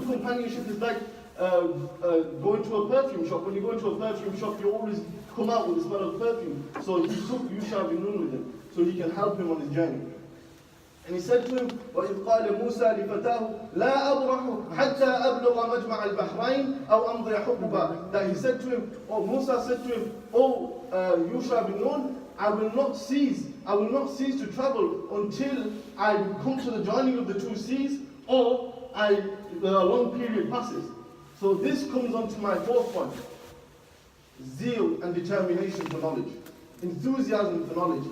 companionship is like going to a perfume shop. When you go into a perfume shop, you always come out with the smell of perfume. So he took Yusha bin Nun with him, so he can help him on his journey. And he said to him, وَإِذْ قَالَ مُوسَى لِفَتَاهُ لَا أَبْرَحُ حَتَّى أَبْلُغَ مَجْمَعَ الْبَحْرَيْنِ أَوْ أَمْضِيَ حُقُبًا. That he said to him, Musa said to him, Yusha bin Nun, I will not cease to travel until I come to the joining of the two seas, or a long period passes. So this comes on to my fourth point. Zeal and determination for knowledge. Enthusiasm for knowledge.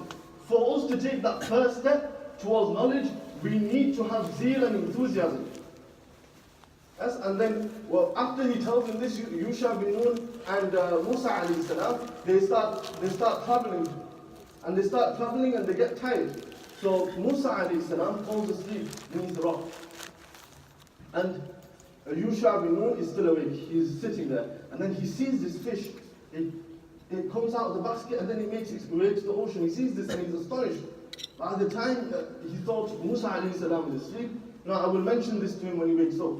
For us to take that first step towards knowledge, we need to have zeal and enthusiasm. Yes, and then, after he tells him this, Yusha bin Nun and Musa alayhi salam, they start traveling. And they start traveling and they get tired. So Musa alayhi salam falls asleep beneath the rock. And Yusha bin Nun is still awake. He's sitting there. And then he sees this fish. It comes out of the basket and then it makes its way to the ocean. He sees this and he's astonished. But at the time, he thought Musa alayhi salam is asleep. Now I will mention this to him when he wakes up.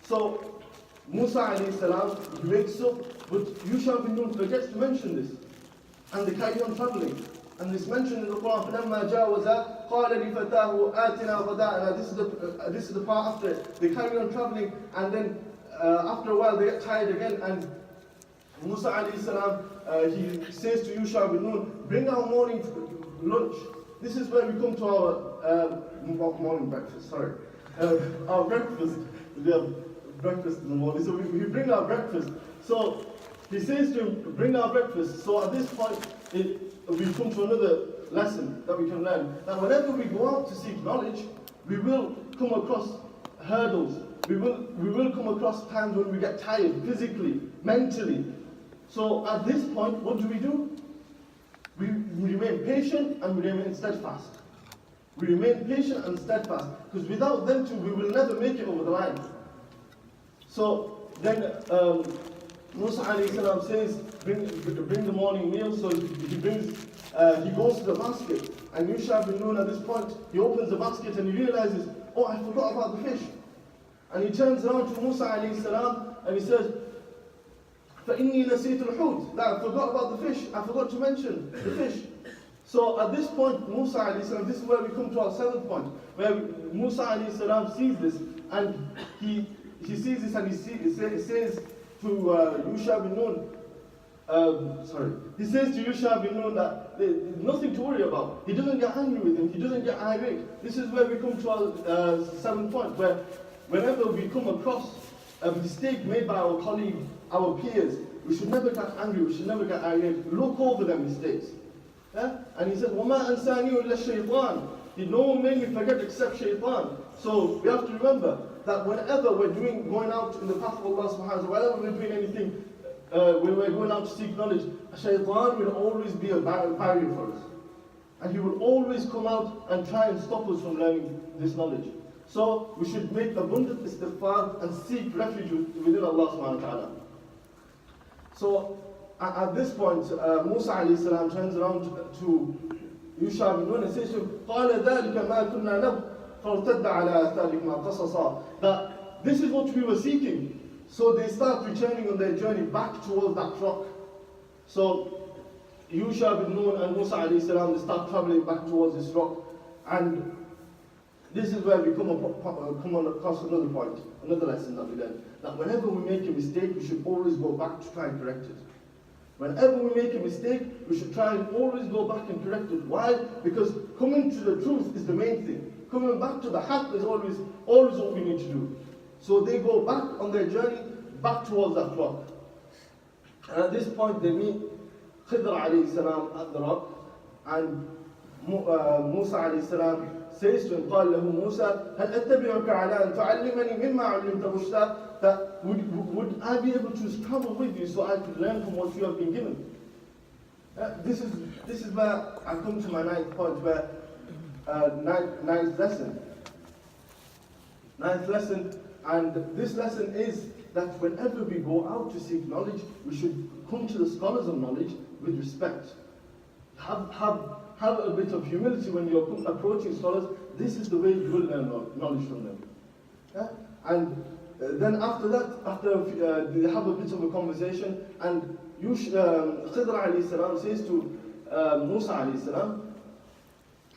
So Musa alayhi salam, he wakes up, but Yusha bin Nun forgets to mention this. And they carry on traveling. And it's mentioned in the Quran, فَلَمَّا جَاوَزَا قَالَ لِفَتَاهُ آتِنَا غَدَاءَنَا. This is the part after. They carry on traveling, and then after a while they get tired again, and Musa alayhi salam, he says to Yusha bin Nun, bring our morning lunch. This is where we come to our morning breakfast, sorry. Our breakfast. We have breakfast in the morning, so we bring our breakfast. So he says to him, bring our breakfast. So at this point, we come to another lesson that we can learn. That whenever we go out to seek knowledge, we will come across hurdles. We will come across times when we get tired, physically, mentally. So at this point, what do? We remain patient and we remain steadfast. We remain patient and steadfast. Because without them two, we will never make it over the line. So then Musa alayhi salam says, bring the morning meal. So he goes to the basket. And Yusha bin Nun at this point, he opens the basket and he realizes, oh, I forgot about the fish. And he turns around to Musa alayhi salam and he says, فَإِنِّي نَسِيتُ الْحُوتِ. That I forgot about the fish. I forgot to mention the fish. So at this point, Musa alayhi salam, this is where we come to our seventh point, where Musa alayhi salam sees this, and he sees this and he says to Yusha bin Nun, he says to Yusha bin Nun that there's nothing to worry about. He doesn't get angry with him, he doesn't get irate. This is where we come to our seventh point, where whenever we come across a mistake made by our colleague, our peers, we should never get angry, we should never get irate. Look over their mistakes. Yeah? And he said, وَمَا أَنْسَانِيُ إِلَّا الشَّيْطَانِ. No one made me forget except shaitan. So we have to remember that whenever we're going out in the path of Allah subhanahu wa ta'ala, whenever we're doing anything, when we're going out to seek knowledge, shaitan will always be a barrier for us. And he will always come out and try and stop us from learning this knowledge. So we should make abundant istighfar and seek refuge within Allah subhanahu wa ta'ala. So at this point, Musa alayhi salam turns around to Yusha bin Nun and says to him, قَالَ ذَلِكَ مَا كُنَّا نَبْغِ فَارْتَدَّ عَلَىٰ أَثَارِهِمَا قَصَصًا. That this is what we were seeking. So they start returning on their journey back towards that rock. So Yusha bin Nun and Musa alayhi salam, they start traveling back towards this rock. And this is where we come across another point, another lesson that we learn. That whenever we make a mistake, we should always go back to try and correct it. Whenever we make a mistake, we should try and always go back and correct it. Why? Because coming to the truth is the main thing. Coming back to the haqq is always what we need to do. So they go back on their journey, back towards that rock. And at this point they meet Khidr alayhi salam at the rock, and Musa alayhi salam says to him, قال له موسى هل أتبعك على أن تعلمني مما علمت رشدا. That would I be able to travel with you so I could learn from what you have been given? This is where I come to my ninth point, where ninth lesson. Ninth lesson, and this lesson is that whenever we go out to seek knowledge, we should come to the scholars of knowledge with respect. Have a bit of humility when you're approaching scholars. This is the way you will learn knowledge from them. Yeah? And then after that, after they have a bit of a conversation, and Khidr alayhi salam says to Musa alayhi salam,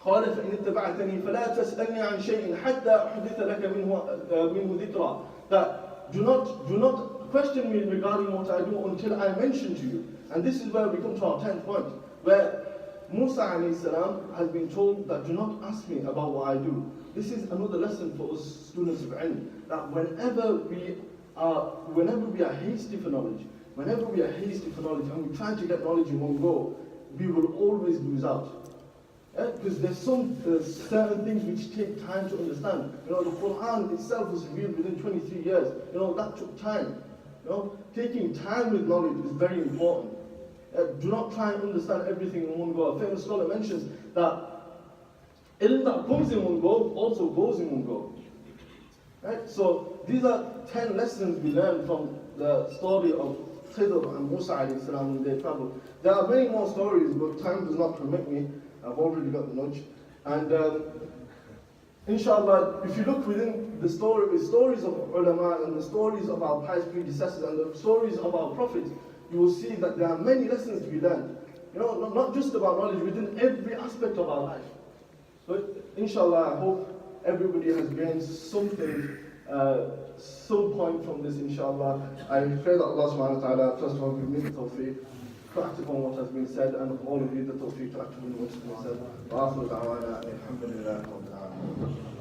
قال فإن اتبعتني فلا تسألني عن شيء حتى أحدث لك منه ذكرى. That do not question me regarding what I do until I mention to you. And this is where we come to our 10th point, where Musa alayhi salam has been told that do not ask me about what I do. This is another lesson for us students of ilm, that whenever we are hasty for knowledge, and we try to get knowledge in one go, we will always lose out. Because there's certain things which take time to understand. The Quran itself was revealed within 23 years. That took time. Taking time with knowledge is very important. Do not try and understand everything in one go. A famous scholar mentions that ilm that comes in one go also goes in one go. Right? So these are 10 lessons we learn from the story of Khidr and Musa alayhi salam when they traveled. There are many more stories, but time does not permit me. I've already got the nudge. And inshallah, if you look within the stories of ulama and the stories of our pious predecessors and the stories of our prophets, you will see that there are many lessons to be learned. Not just about knowledge, within every aspect of our life. So inshallah, I hope everybody has gained something, some point from this, inshallah. I pray that Allah subhanahu wa ta'ala first of all give me the tawfiq to act upon what has been said, and all of you the tawfiq to act upon what has been said. Wa akhiru da'wana alhamdulillahi rabbil alamin.